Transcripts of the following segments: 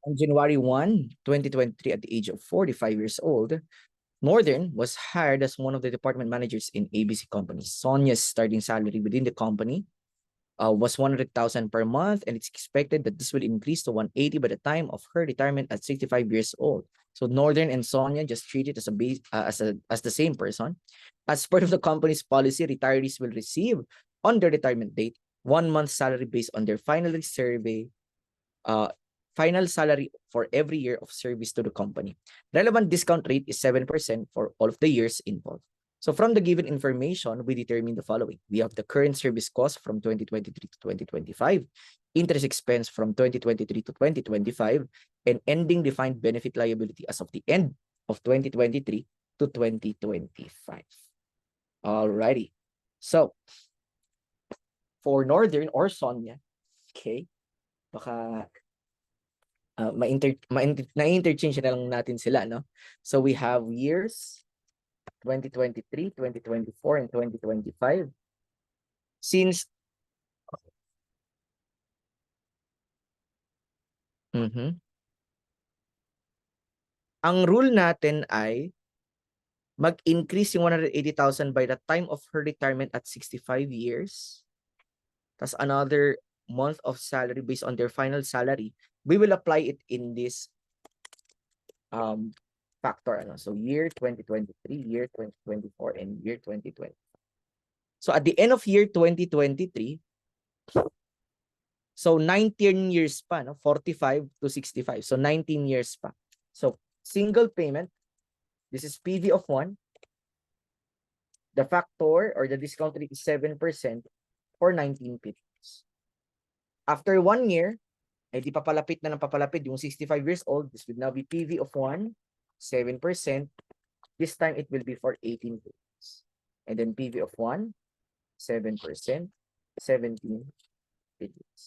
On January 1, 2023, at the age of 45 years old, Northern was hired as one of the department managers in ABC Company. Sonia's starting salary within the company was 100,000 per month, and it's expected that this will increase to 180 by the time of her retirement at 65 years old. So Northern and Sonia just treat it as as the same person. As part of the company's policy, retirees will receive on their retirement date 1 month salary based on their final salary for every year of service to the company. Relevant discount rate is 7% for all of the years involved. So from the given information, we determine the following. We have the current service cost from 2023 to 2025, interest expense from 2023 to 2025, and ending defined benefit liability as of the end of 2023 to 2025. Alrighty. So, for Northern or Sonia, okay, baka na-interchange na lang natin sila, no? So we have years 2023, 2024, and 2025. Since ang rule natin ay mag-increase yung 180,000 by the time of her retirement at 65 years. That's another month of salary based on their final salary. We will apply it in this factor. So year 2023, year 2024, and year 2020. So at the end of year 2023, so 19 years pa, no? 45 to 65. So 19 years pa. So single payment, this is PV of 1. The factor or the discount rate is 7% for 19 periods. After 1 year, ay di papalapit na ng papalapit yung 65 years old. This will now be PV of 1, 7%. This time it will be for 18 periods. And then PV of 1, 7%, 17 periods.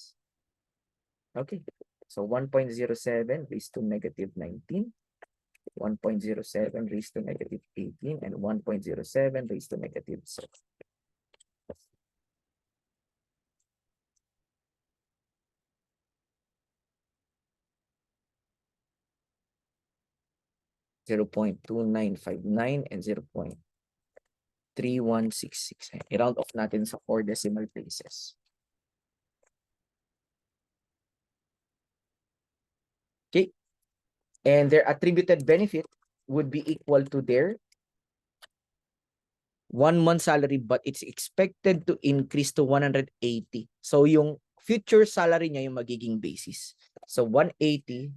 Okay, so 1.07 raised to negative 19, 1.07 raised to negative 18, and 1.07 raised to negative 7. .2959 and 0.3166. I-round off natin sa 4 decimal places. Okay. And their attributed benefit would be equal to their 1 month salary, but it's expected to increase to 180. So yung future salary niya yung magiging basis. So 180,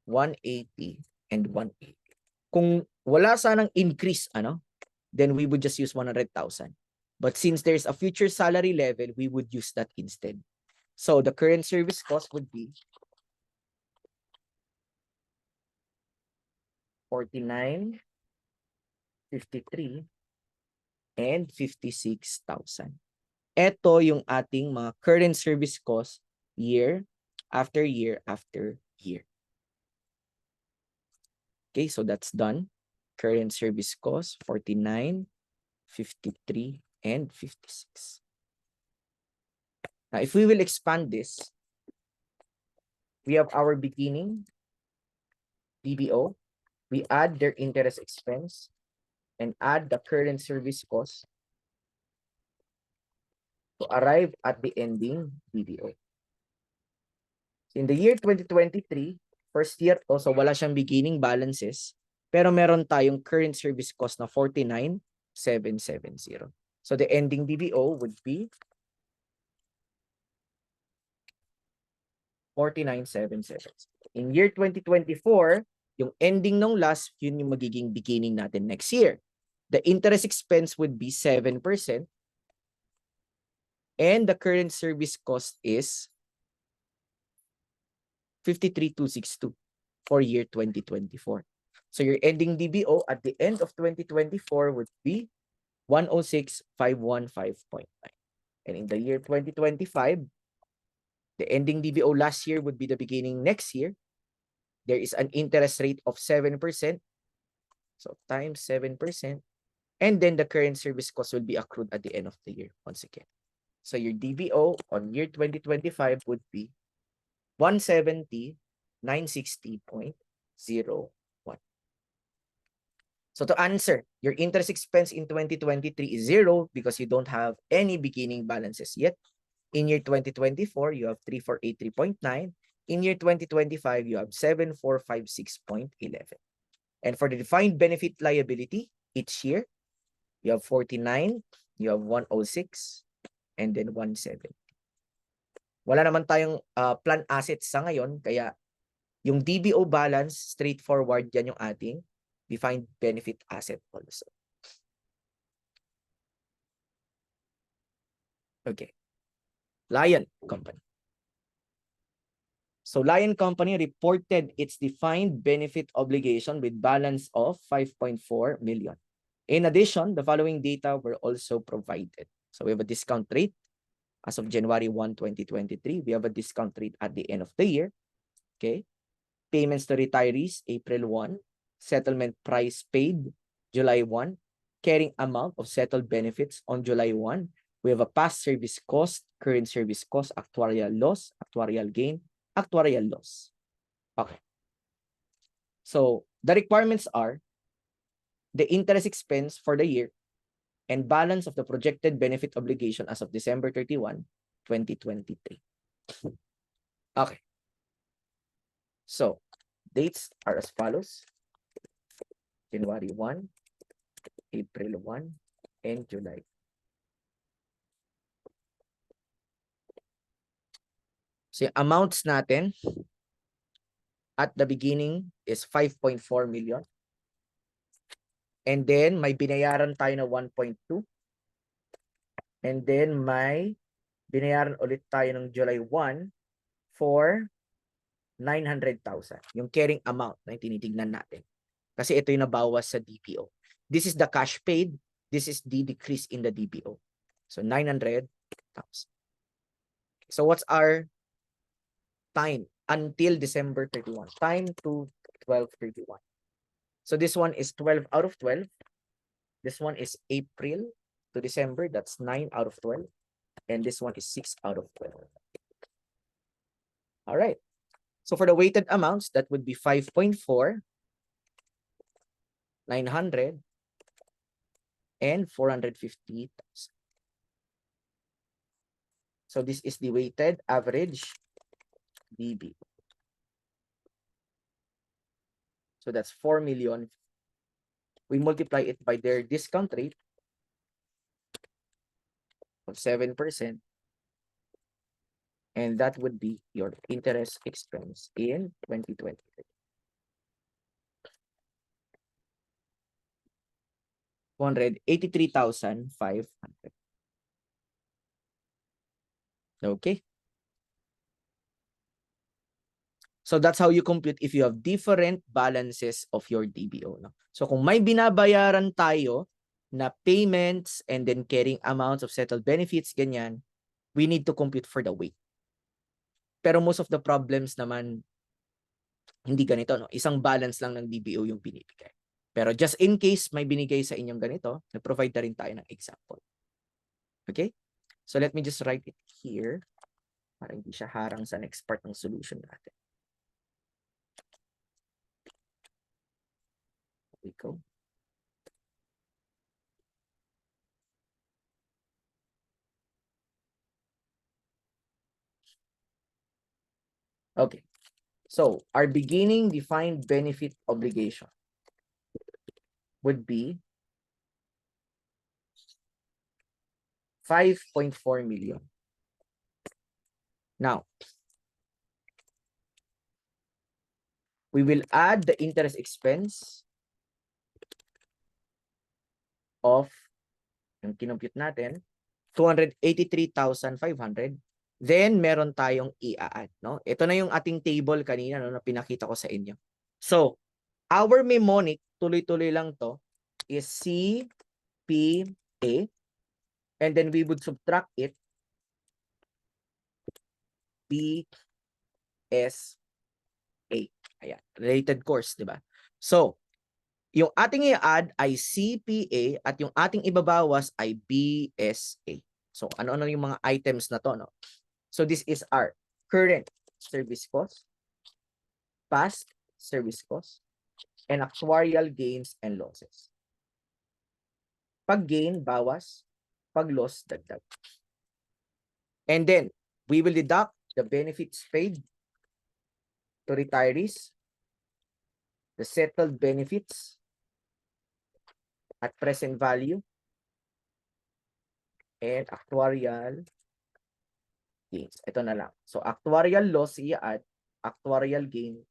180, and 180. Kung wala sanang increase, then we would just use 100,000. But since there's a future salary level, we would use that instead. So the current service cost would be 49, 53, and 56,000. Ito yung ating mga current service cost year after year after year. Okay, so that's done. Current service cost 49, 53, and 56. Now, if we will expand this, we have our beginning DBO. We add their interest expense and add the current service cost to arrive at the ending DBO. In the year 2023, first year also wala siyang beginning balances, pero meron tayong current service cost na 49,770. So the ending DBO would be 49,770. In year 2024, yung ending nung last, yun yung magiging beginning natin next year. The interest expense would be 7%. And the current service cost is 53,262 for year 2024. So your ending DBO at the end of 2024 would be 106,515.9. And in the year 2025, the ending DBO last year would be the beginning next year. There is an interest rate of 7%. So times 7%. And then the current service cost will be accrued at the end of the year once again. So your DBO on year 2025 would be 170 960.01. So to answer, your interest expense in 2023 is 0 because you don't have any beginning balances yet. In year 2024, you have 3483.9. In year 2025, you have 7456.11. And for the defined benefit liability, each year, you have 49, you have 106, and then 170. Wala naman tayong plan assets sa ngayon, kaya yung DBO balance, straightforward, yan yung ating defined benefit asset also. Okay. Lion Company. So Lion Company reported its defined benefit obligation with balance of 5.4 million. In addition, the following data were also provided. So we have a discount rate as of January 1, 2023. We have a discount rate at the end of the year. Okay. Payments to retirees, April 1. Settlement price paid, July 1. Carrying amount of settled benefits on July 1. We have a past service cost, current service cost, actuarial loss, actuarial gain, actuarial loss. Okay. So the requirements are the interest expense for the year and balance of the projected benefit obligation as of December 31, 2023. Okay. So dates are as follows. January 1, April 1, and July. So yung amounts natin at the beginning is 5.4 million. And then may binayaran tayo na 1.2. And then may binayaran ulit tayo ng July 1 for 900,000. Yung carrying amount na tinitignan natin. Kasi ito yung nabawas sa DPO. This is the cash paid. This is the decrease in the DPO. So 900,000. So what's our time until December 31? Time to 12/31. So this one is 12 out of 12. This one is April to December. That's 9 out of 12. And this one is 6 out of 12. All right. So for the weighted amounts, that would be 5.4, 900, and 450,000. So this is the weighted average DB. So that's 4 million. We multiply it by their discount rate of 7%. And that would be your interest expense in 2023. $183,500. Okay. So that's how you compute if you have different balances of your DBO. No? So kung may binabayaran tayo na payments and then carrying amounts of settled benefits, ganyan, we need to compute for the weight. Pero most of the problems naman, hindi ganito. No? Isang balance lang ng DBO yung binibigay. Pero just in case may binigay sa inyong ganito, nag-provide na rin tayo ng example. Okay? So let me just write it here para hindi siya harang sa next part ng solution natin. There we go. Okay. So our beginning defined benefit obligation would be 5.4 million. Now, we will add the interest expense of, yung kinompute natin, 283,500. Then, meron tayong i-add. No? Ito na yung ating table kanina no, na pinakita ko sa inyo. So, our mnemonic, tuloy-tuloy lang to, is CPA. And then we would subtract it BSA. Ayan, related course, di ba? So, yung ating i-add ay CPA at yung ating ibabawas ay BSA. So, ano-ano yung mga items na to, no? So, this is our current service cost. past service costs and actuarial gains and losses. Pag gain, bawas. Pag loss, dagdag. And then, we will deduct the benefits paid to retirees, the settled benefits at present value, and actuarial gains. Ito na lang. So, actuarial loss i-add, actuarial gain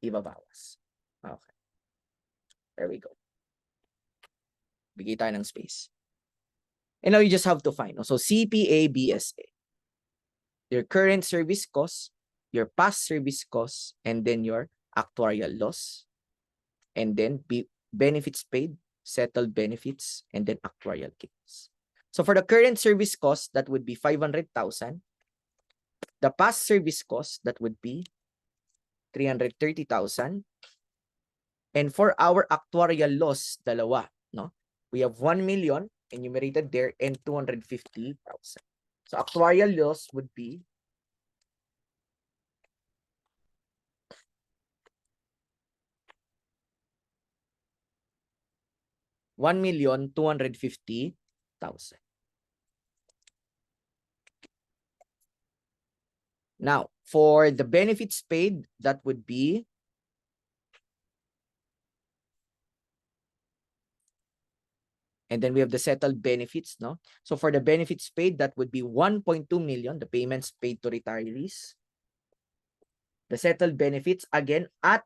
ibabawas. Okay. There we go. Bigay tayo ng space. And now you just have to find. So, CPA, BSA. Your current service cost, your past service cost, and then your actuarial loss. And then benefits paid, settled benefits, and then actuarial gains. So for the current service cost, that would be 500,000. The past service cost, that would be 330,000. And for our actuarial loss, dalawa, no? We have 1 million enumerated there and 250,000. So actuarial loss would be 1,250,000. Now, for the benefits paid, that would be and then we have the settled benefits, no? So for the benefits paid, that would be 1.2 million, the payments paid to retirees. The settled benefits, again, at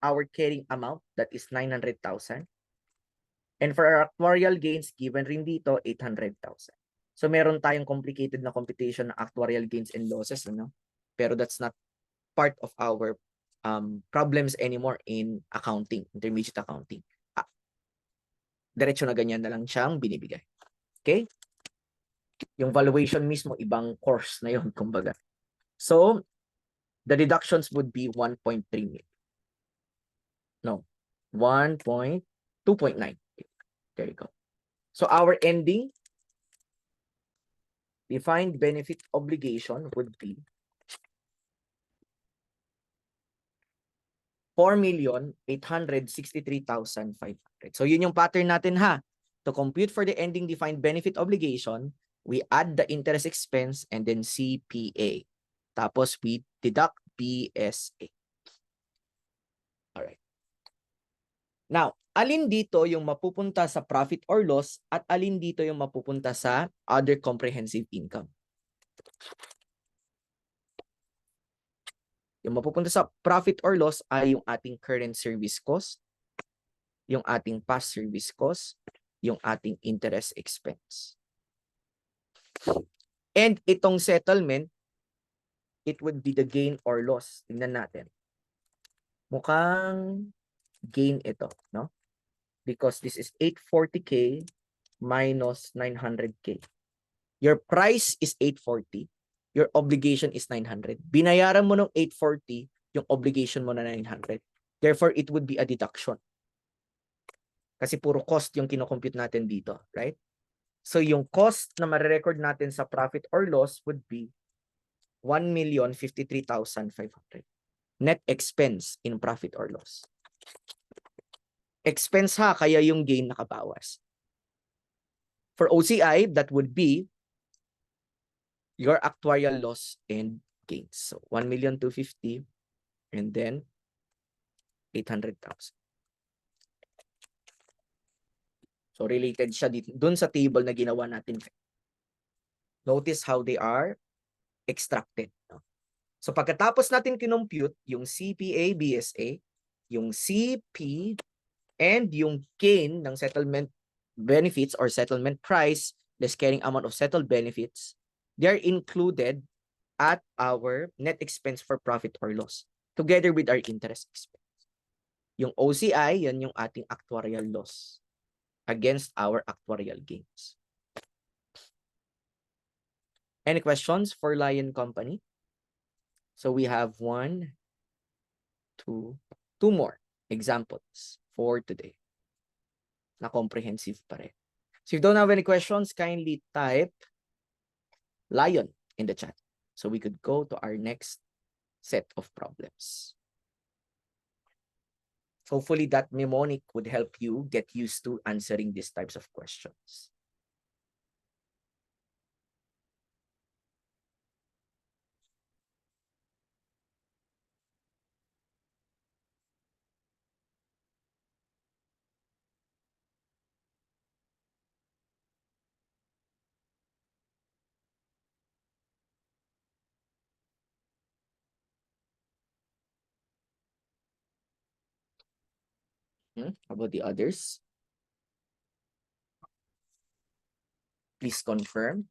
our carrying amount, that is 900,000. And for our actuarial gains, given rin dito, 800,000. So meron tayong complicated na computation ng actuarial gains and losses, ano? Pero that's not part of our problems anymore in accounting, intermediate accounting. Diretso na ganyan na lang siyang binibigay. Okay? Yung valuation mismo, ibang course na yun, kumbaga. So, the deductions would be 1.3 million. No, 2.9. There you go. So, our ending defined benefit obligation would be 4,863,500. So yun yung pattern natin ha. To compute for the ending defined benefit obligation, we add the interest expense and then CPA. Tapos we deduct BSA. Alright. Now, alin dito yung mapupunta sa profit or loss at alin dito yung mapupunta sa other comprehensive income? Yung mapupunta sa profit or loss ay yung ating current service cost, yung ating past service cost, yung ating interest expense. And itong settlement, it would be the gain or loss. Tingnan natin. Mukhang gain ito, no? Because this is 840K minus 900K. Your price is 840. Your obligation is 900. Binayaran mo ng 840, yung obligation mo na 900. Therefore, it would be a deduction. Kasi puro cost yung kinocompute natin dito, right? So, yung cost na marirecord natin sa profit or loss would be 1,053,500. Net expense in profit or loss. Expense ha, kaya yung gain nakabawas. For OCI, that would be your actuarial loss and gains. So 1,250,000 and then 800,000. So related siya dito dun sa table na ginawa natin. Notice how they are extracted. No? So pagkatapos natin kinompute yung CPA, BSA, yung CP, and yung gain ng settlement benefits or settlement price, less carrying amount of settled benefits, they are included at our net expense for profit or loss together with our interest expense. Yung OCI, yan yung ating actuarial loss against our actuarial gains. Any questions for Lion Company? So we have two more examples for today. Na comprehensive pa rin. So if you don't have any questions, kindly type Lion in the chat. So we could go to our next set of problems. Hopefully that mnemonic would help you get used to answering these types of questions. How about the others? Please confirm.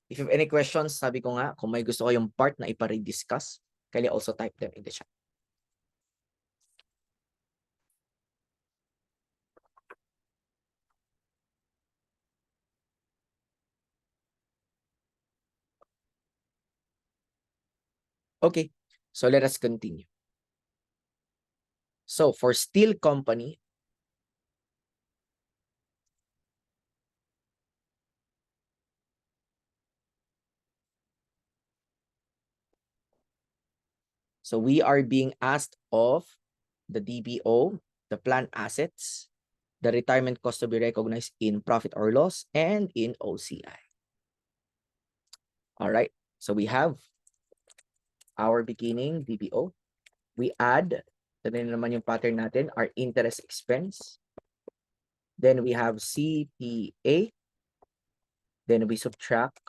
If you have any questions, sabi ko nga, kung may gusto kayong part na ipa-rediscuss, can you also type them in the chat. Okay, so let us continue. So for steel company, so we are being asked of the DBO, the planned assets, the retirement cost to be recognized in profit or loss, and in OCI. All right, so we have our beginning DBO. We add, ito naman yung pattern natin, our interest expense. Then we have CPA. Then we subtract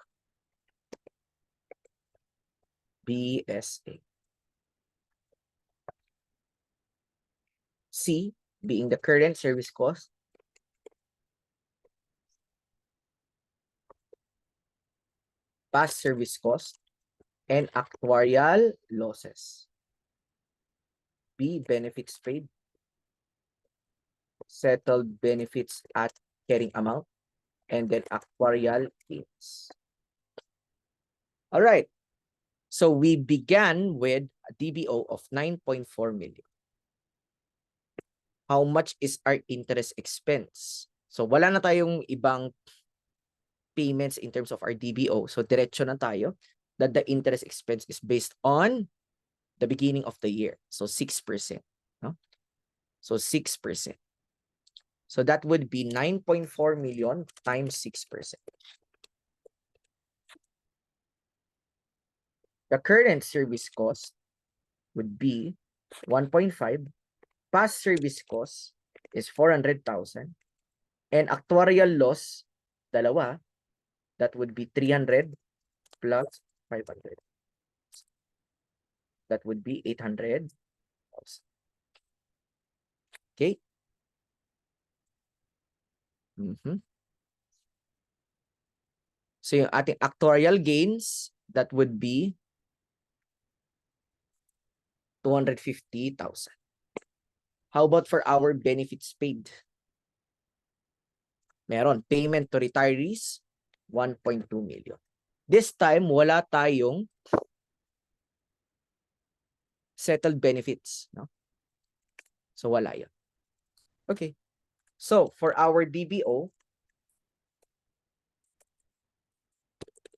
BSA. C being the current service cost. Past service cost. And actuarial losses. B, benefits paid. Settled benefits at carrying amount. And then actuarial gains. All right. So we began with a DBO of 9.4 million. How much is our interest expense? So wala na tayong ibang payments in terms of our DBO. So diretso na tayo that the interest expense is based on the beginning of the year. So 6%. No? So 6%. So that would be 9.4 million times 6%. The current service cost would be 1.5. Past service cost is 400,000. And actuarial loss, dalawa, that would be 300 plus 500. That would be 800,000. Okay. So yung ating actuarial gains, that would be 250,000. How about for our benefits paid? Meron, payment to retirees, 1.2 million. This time, wala tayong settled benefits. No? So wala yun. Okay. So for our DBO,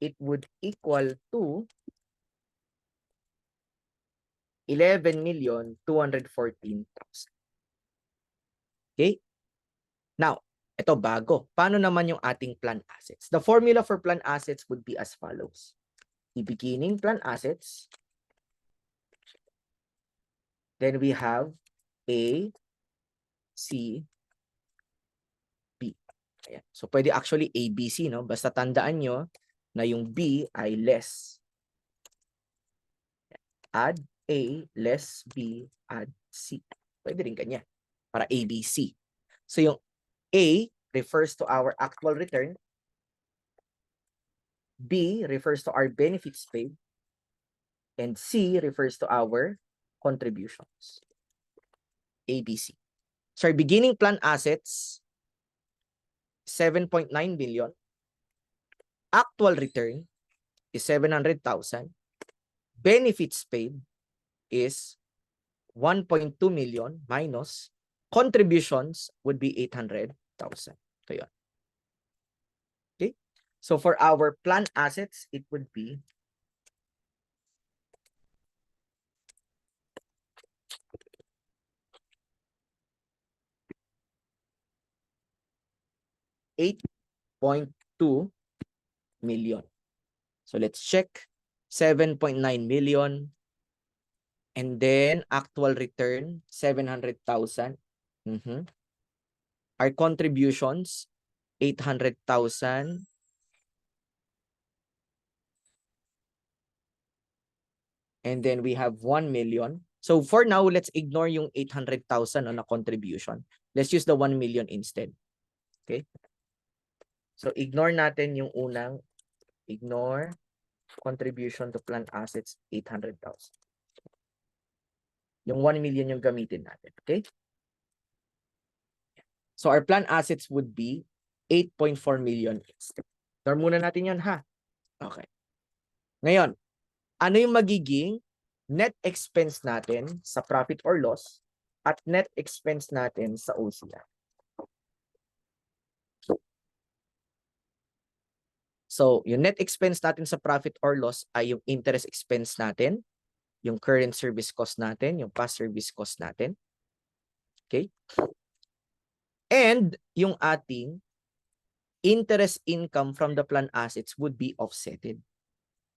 it would equal to 11,214,000. Okay? Now, ito bago. Paano naman yung ating plan assets? The formula for plan assets would be as follows. The beginning plan assets. Then we have A, C, B. Ayan. So pwede actually A, B, C, no? Basta tandaan nyo na yung B ay less. Add A, less B, add C. Pwede rin ganyan. Para A, B, C. So yung A refers to our actual return. B refers to our benefits paid. And C refers to our contributions. A, B, C. So our beginning plan assets, 7.9 billion. Actual return is 700,000. Benefits paid is 1.2 million minus contributions would be 800,000. So yun. Okay. So for our plan assets, it would be 8.2 million. So let's check. 7.9 million. And then actual return, 700,000. Our contributions, 800,000. And then we have 1 million. So for now, let's ignore yung 800,000 on a contribution. Let's use the 1 million instead. Okay? So ignore natin yung unang, ignore contribution to plant assets, 800,000. Yung 1 million yung gamitin natin. Okay? So our plant assets would be 8.4 million. Ignore muna natin yan, ha? Okay. Ngayon, ano yung magiging net expense natin sa profit or loss at net expense natin sa OCI? So, yung net expense natin sa profit or loss ay yung interest expense natin, yung current service cost natin, yung past service cost natin. Okay? And yung ating interest income from the plant assets would be offsetted.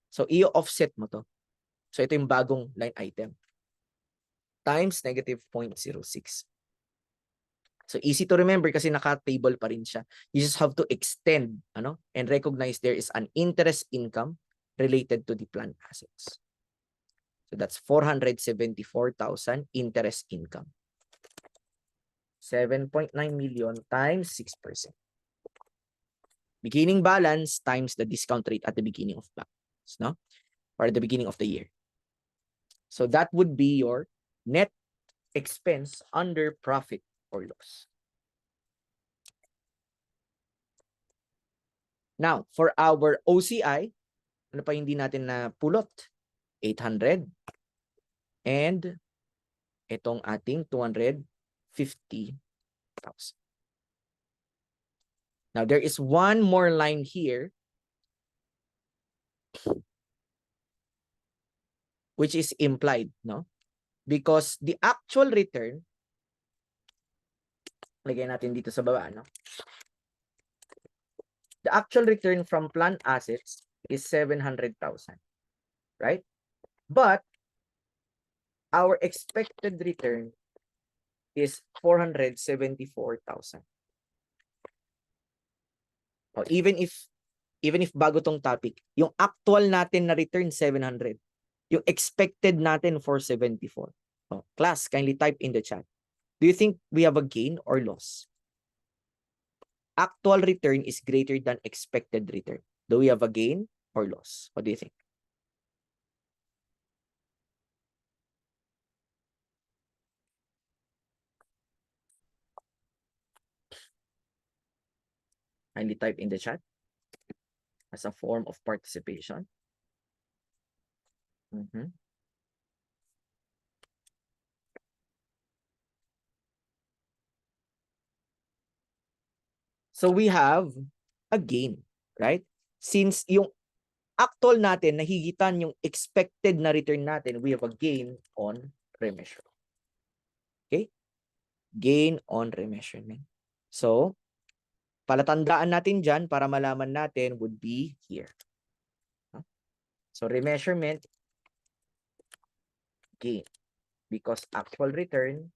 So, i-offset mo to. So, ito yung bagong line item. Times negative 0.06. So, easy to remember kasi naka-table pa rin siya. You just have to extend and recognize there is an interest income related to the plant assets. So, that's 474,000 interest income. 7.9 million times 6%. Beginning balance times the discount rate at the beginning of balance, no? Or at the beginning of the year. So, that would be your net expense under profit or loss. Now, for our OCI, ano pa hindi natin na pulot? 800 and itong ating 250,000. Now, there is one more line here which is implied, no? Because the actual return, lagay natin dito sa baba, no? The actual return from plant assets is 700,000, right? But our expected return is 474,000. Even if bago tong topic, yung actual natin na return 700, yung expected natin 474. Class, kindly type in the chat. Do you think we have a gain or loss? Actual return is greater than expected return. Do we have a gain or loss? What do you think? Kindly type in the chat as a form of participation. So we have a gain, right? Since yung actual natin nahigitan yung expected na return natin, we have a gain on remeasure. Okay? Gain on remeasurement. So, palatandaan natin dyan para malaman natin would be here. So, remeasurement, gain. Because actual return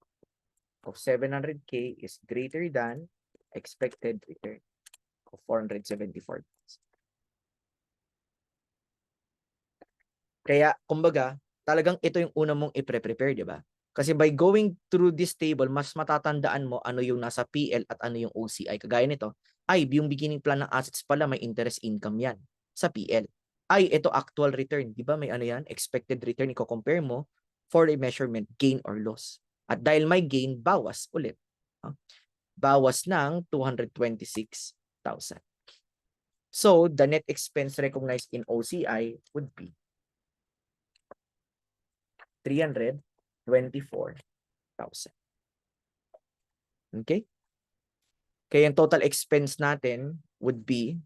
of 700K is greater than expected return of 474. Kaya, kumbaga, talagang ito yung una mong i-prepare, di ba? Kasi by going through this table, mas matatandaan mo ano yung nasa PL at ano yung OCI. Kagaya nito, ay, yung beginning plan ng assets pala, may interest income yan sa PL. Ay, ito actual return. Di ba may ano yan? Expected return, i-compare mo for a measurement, gain or loss. At dahil may gain, bawas ulit. Bawas ng 226,000. So, the net expense recognized in OCI would be 324,000. Okay? Kaya yung total expense natin would be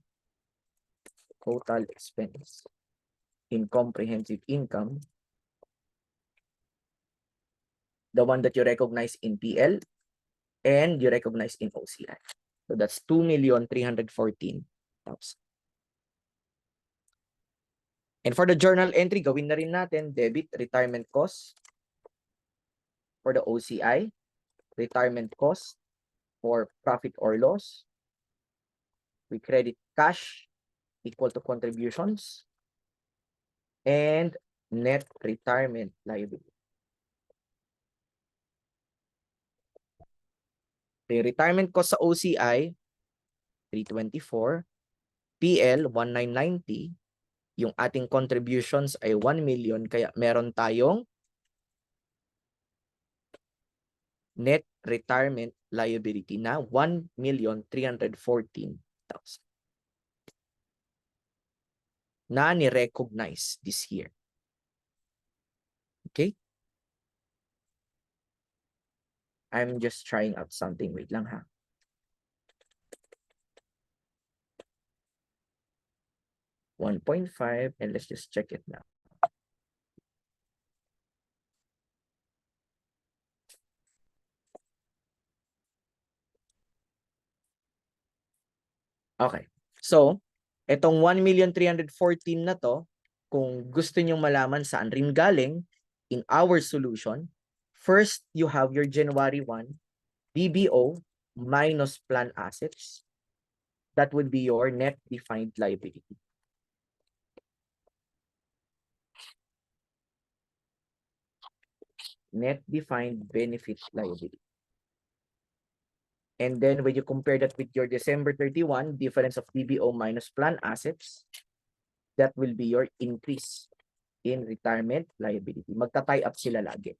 total expense in comprehensive income, the one that you recognize in PL and you recognize in OCI. So that's 2,314,000. And for the journal entry, gawin na rin natin debit retirement cost for the OCI, retirement cost for profit or loss. We credit cash equal to contributions and net retirement liability. The retirement cost sa OCI, 324, PL, 1990, yung ating contributions ay 1 million, kaya meron tayong net retirement liability na 1,314,000 na ni-recognize this year. Okay? I'm just trying out something. Wait lang ha. $1.5 and let's just check it now. Okay. So, itong 1,314,000 na to, kung gusto niyo malaman saan rin galing in our solution, first you have your January 1 DBO minus plan assets. That would be your net defined liability. Net defined benefit liability. And then when you compare that with your December 31, difference of DBO minus plan assets, that will be your increase in retirement liability. Magta-tie up sila lagi.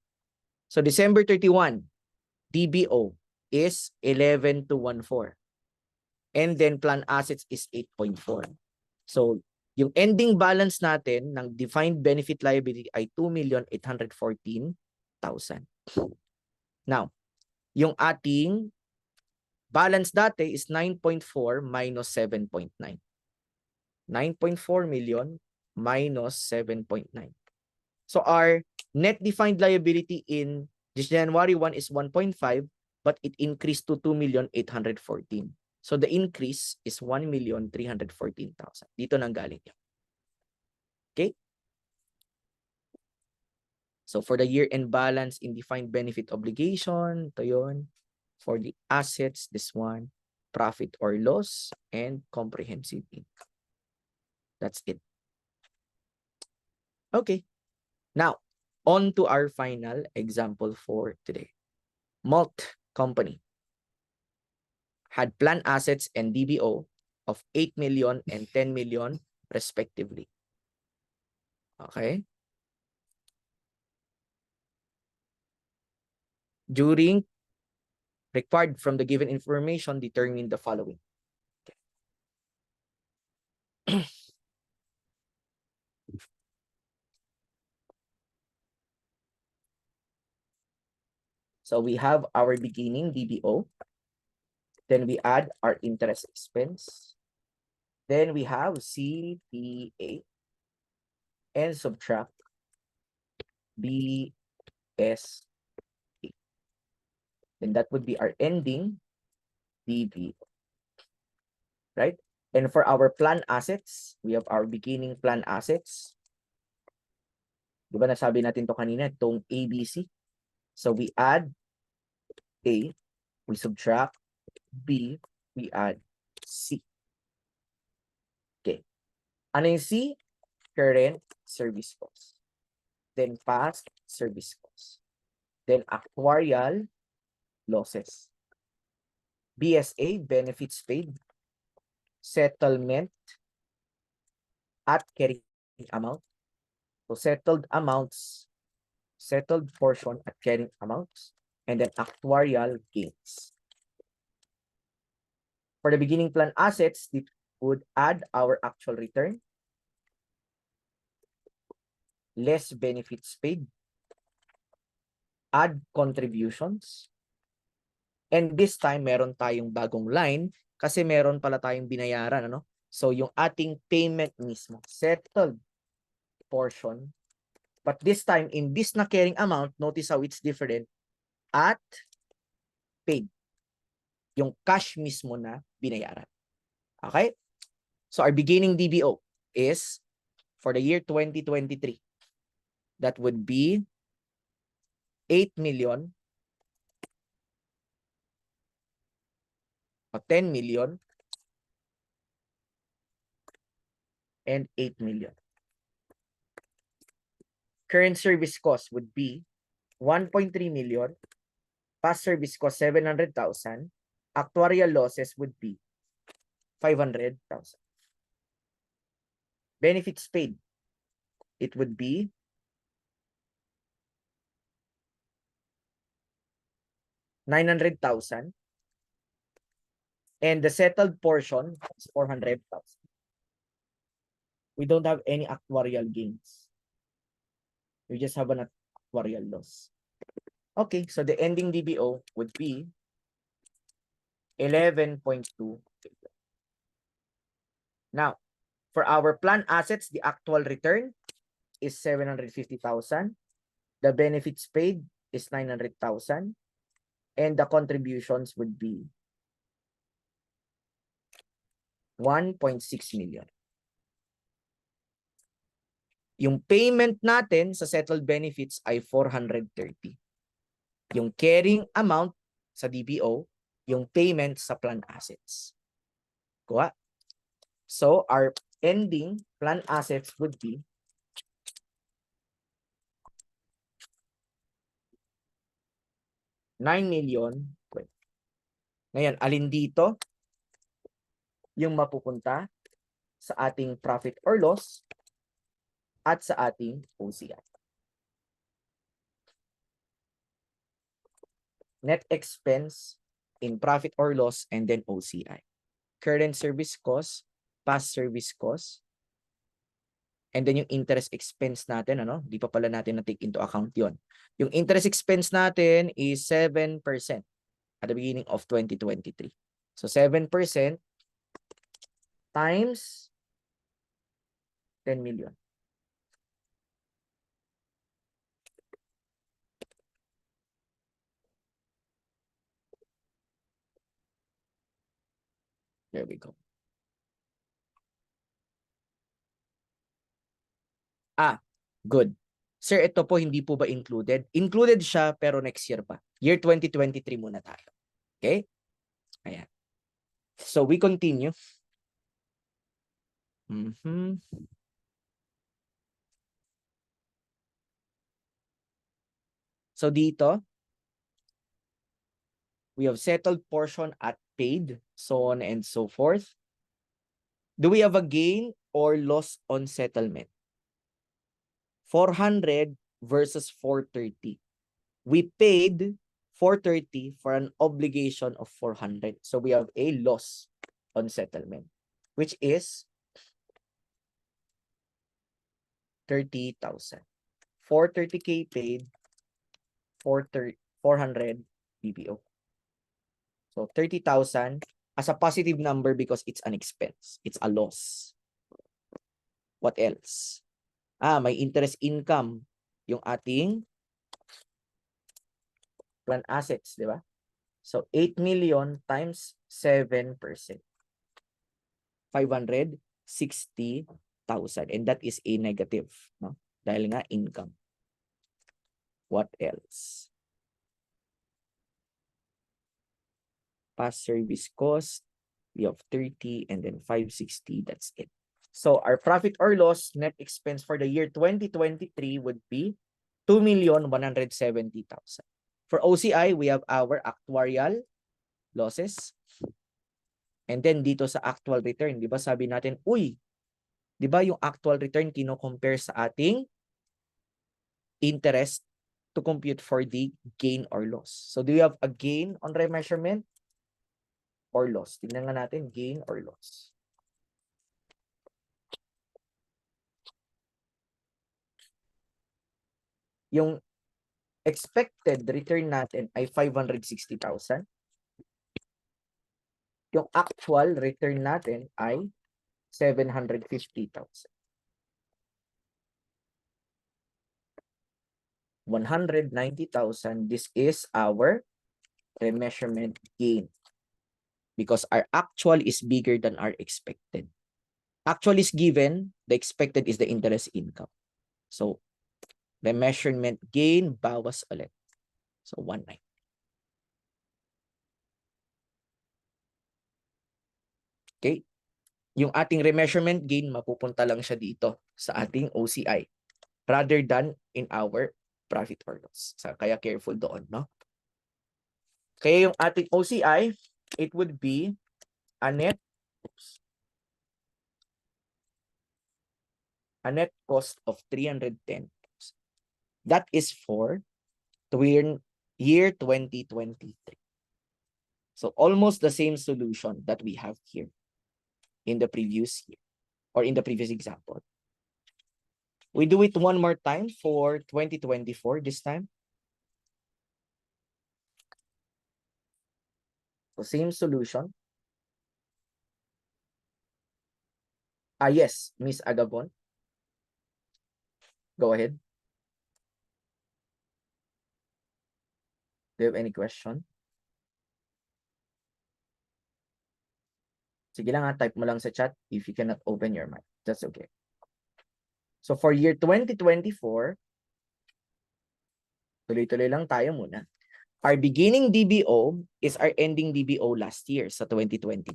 So December 31, DBO is 11,214. And then plan assets is 8.4. So yung ending balance natin ng defined benefit liability ay 2,814,000. Now, yung ating balance dati is 9.4 minus 7.9. 9.4 million minus 7.9. So our net defined liability in January 1 is 1.5, but it increased to 2,814,000. So the increase is 1,314,000. Dito nang galing yan. Okay? So for the year-end balance in defined benefit obligation, ito yun. For the assets, this one, profit or loss, and comprehensive income. That's it. Okay. Now, on to our final example for today. Malt Company had planned assets and DBO of 8 million and 10 million respectively. Okay. During required from the given information, determine the following. Okay. So we have our beginning DBO. Then we add our interest expense. Then we have CPA and subtract BSA. Then that would be our ending DBO. Right? And for our plan assets, we have our beginning plan assets. Di ba nasabi natin to kanina, itong ABC. So we add A, we subtract B, we add C. Okay. Ano yung C? Current service cost. Then past service cost. Then actuarial losses. BSA, benefits paid. Settlement at carrying amount. So settled amounts, settled portion at carrying amounts, and then actuarial gains. For the beginning plan assets, it would add our actual return, less benefits paid, add contributions, and this time meron tayong bagong line kasi meron pala tayong binayaran, ano? So yung ating payment mismo, settled portion, but this time in this na carrying amount, notice how it's different, at paid. yung cash mismo na binayaran. Okay? So our beginning DBO is for the year 2023. That would be 8 million o 10 million and 8 million. Current service cost would be 1.3 million, past service cost 700,000, actuarial losses would be 500,000. Benefits paid, it would be 900,000, and the settled portion is 400,000. We don't have any actuarial gains. We just have an actuarial loss. Okay, so the ending DBO would be 11.2 billion. Now, for our plan assets, the actual return is 750,000. The benefits paid is 900,000. And the contributions would be 1.6 million. Yung payment natin sa settled benefits ay 430. Yung carrying amount sa DBO, yung payment sa plan assets. Kuha? So, our ending plan assets would be 9 million. Ngayon, alin dito yung mapupunta sa ating profit or loss at sa ating OCI? Net expense in profit or loss and then OCI. Current service cost, past service cost, and then yung interest expense natin, ano? Di pa pala natin na-take into account yon. Yung interest expense natin is 7% at the beginning of 2023. So 7% times 10 million. There we go. Good. Sir, ito po hindi po ba included? Included siya pero next year pa. Year 2023 muna tayo. Okay? Ayan. So we continue. So dito, we have settled portion at paid, so on and so forth. Do we have a gain or loss on settlement? 400 versus 430. We paid 430 for an obligation of 400. So we have a loss on settlement, which is 30,000. 430K paid, 400 BPO. So 30,000 as a positive number because it's an expense. It's a loss. What else? May interest income yung ating plan assets, di ba? So 8 million times 7%. 560,000. And that is a negative, no? Dahil nga income. What else? Past service cost, we have 30 and then 560. That's it. So our profit or loss net expense for the year 2023 would be 2,170,000. For OCI, we have our actuarial losses. And then dito sa actual return, di ba sabi natin, uy, di ba yung actual return kino-compare sa ating interest to compute for the gain or loss. So do you have a gain on remeasurement or loss? Tingnan nga natin, gain or loss. Yung expected return natin ay 560,000. Yung actual return natin ay 750,000. 190,000. This is our remeasurement gain. because our actual is bigger than our expected. Actual is given, the expected is the interest income. So, remeasurement gain, bawas ulit. So, 1.9. Okay? Yung ating remeasurement gain, mapupunta lang siya dito sa ating OCI rather than in our profit or loss. So, kaya careful doon, no? Kaya yung ating OCI, it would be a net cost of 310. That is for the year 2023. So almost the same solution that we have here in the previous year or in the previous example. We do it one more time for 2024 this time. So same solution. Yes, Miss Agabon. Go ahead. Do you have any question? Sige lang type mo lang sa chat if you cannot open your mic. That's okay. So for year 2024, tuloy-tuloy lang tayo muna. Our beginning DBO is our ending DBO last year sa 2023.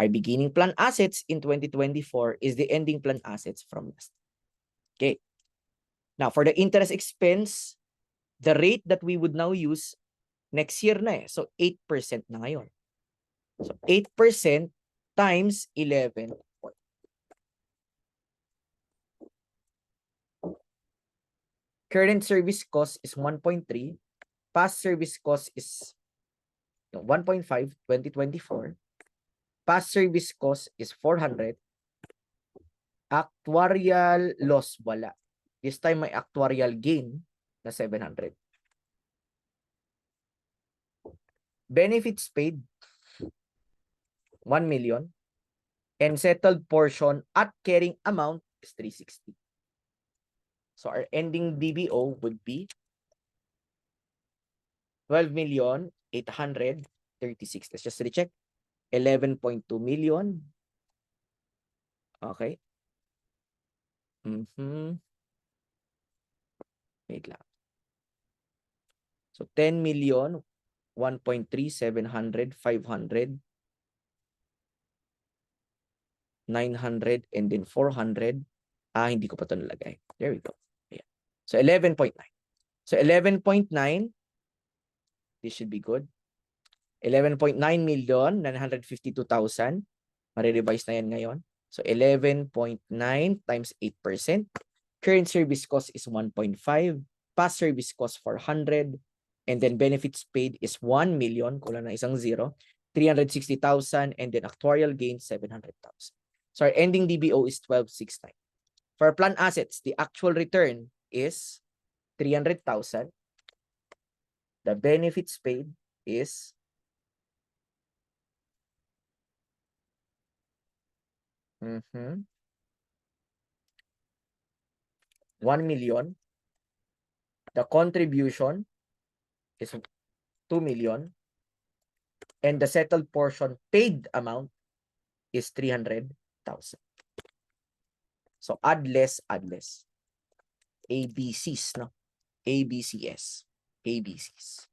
Our beginning plan assets in 2024 is the ending plan assets from last. Okay. Now, for the interest expense, the rate that we would now use next year na eh. So, 8% na ngayon. So, 8% times 11. Current service cost is 1.3. Past service cost is 1.5, 2024. Past service cost is 400. Actuarial loss, wala. This time may actuarial gain na 700. Benefits paid, 1 million. And settled portion at carrying amount is 360. So our ending DBO would be 12,836,000. Let's just recheck. 11.2 million. Okay. Wait lang. So 10 million, 1.3, 700, 500, 900, and then 400. Hindi ko pa ito nalagay. There we go. Ayan. So 11.9. So 11.9, this should be good. 11.9 million, 952,000. Marirevise na yan ngayon. So 11.9 times 8%. Current service cost is 1.5. Past service cost 400. And then benefits paid is 1 million. Kulang na isang zero. 360,000. And then actuarial gain 700,000. So our ending DBO is 1269. For plan assets, the actual return is 300,000. The benefits paid is 1 million. The contribution is 2 million. And the settled portion paid amount is 300,000. So add less, add less. ABCs, no? ABCS. ABCs.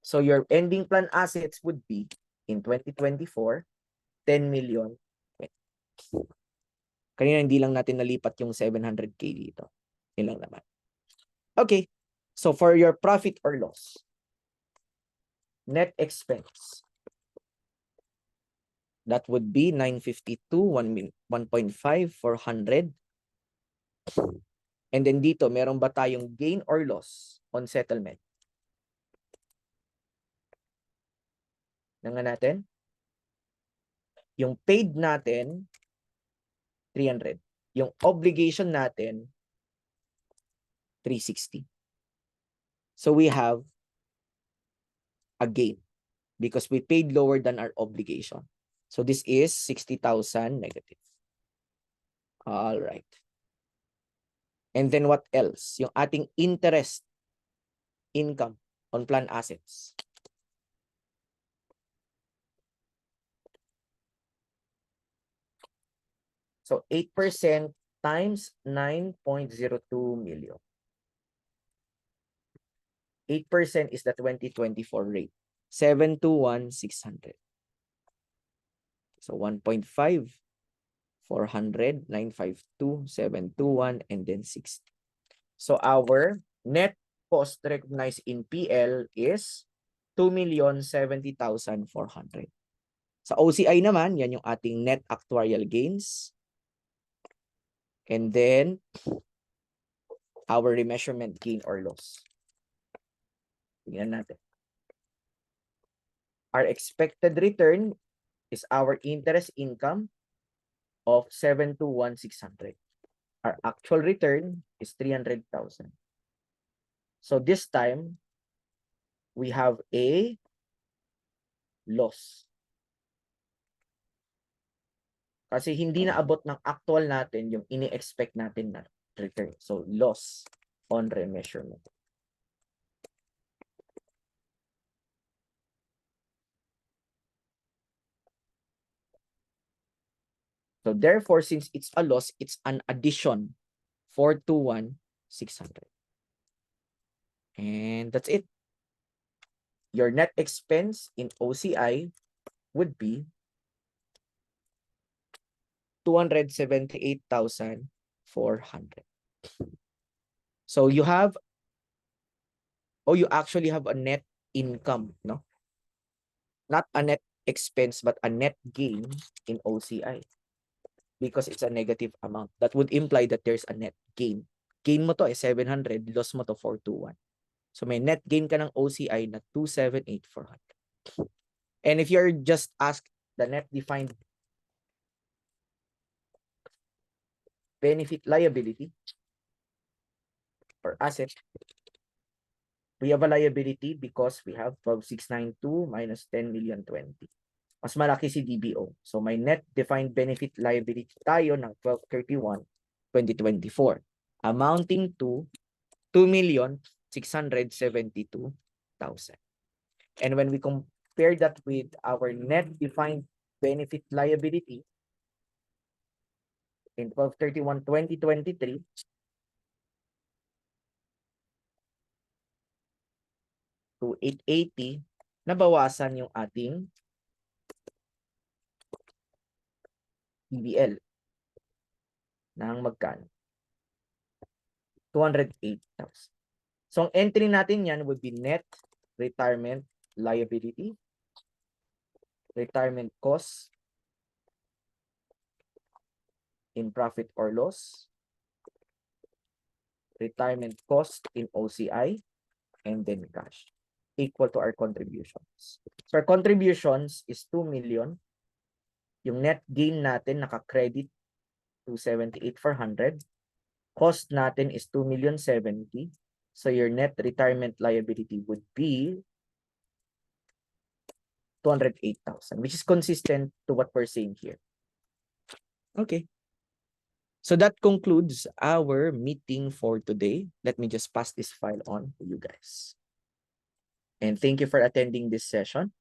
So your ending plan assets would be in 2024, 10 million. Kanina hindi lang natin nalipat yung 700K dito. Yun lang naman. Okay. So for your profit or loss, net expense, that would be 952, 1.5, 400. And then dito, meron ba tayong gain or loss on settlement? Nga natin. Yung paid natin, 300. Yung obligation natin, 360. So we have a gain because we paid lower than our obligation. So this is 60,000 negative. All right. And then what else? Yung ating interest income on plan assets. So 8% times 9.02 million. 8% is the 2024 rate. 721,600. So 1.5, 400, 952, 721, and then 60. So our net cost recognized in PL is 2,070,400. Sa OCI naman, yan yung ating net actuarial gains. And then our remeasurement gain or loss. Tingnan natin. Our expected return is our interest income of 721,600. Our actual return is 300,000. So this time, we have a loss. Kasi hindi naabot ng actual natin yung ini-expect natin na return. So loss on remeasurement. So therefore, since it's a loss, it's an addition, 421,600. And that's it. Your net expense in OCI would be 278,400. So you have, you actually have a net income, no? Not a net expense, but a net gain in OCI. Because it's a negative amount. That would imply that there's a net gain. Gain mo to 700, loss mo to 421. So may net gain ka ng OCI na 278,400. And if you're just asked the net defined benefit liability or asset, we have a liability because we have 12,692 minus 10,020,000. Mas malaki si DBO. So may net defined benefit liability tayo ng 12/31/2024 amounting to 2,672,000. And when we compare that with our net defined benefit liability in 12/31/2023, to 880, nabawasan yung ating PBL ng magkano? 208,000. So ang entry natin yan would be net retirement liability, retirement cost in profit or loss, retirement cost in OCI, and then cash equal to our contributions. So our contributions is 2 million. Yung net gain natin naka-credit 278,400. Cost natin is 2,070,000. So your net retirement liability would be 208,000, which is consistent to what we're saying here. Okay. So that concludes our meeting for today. Let me just pass this file on to you guys. And thank you for attending this session.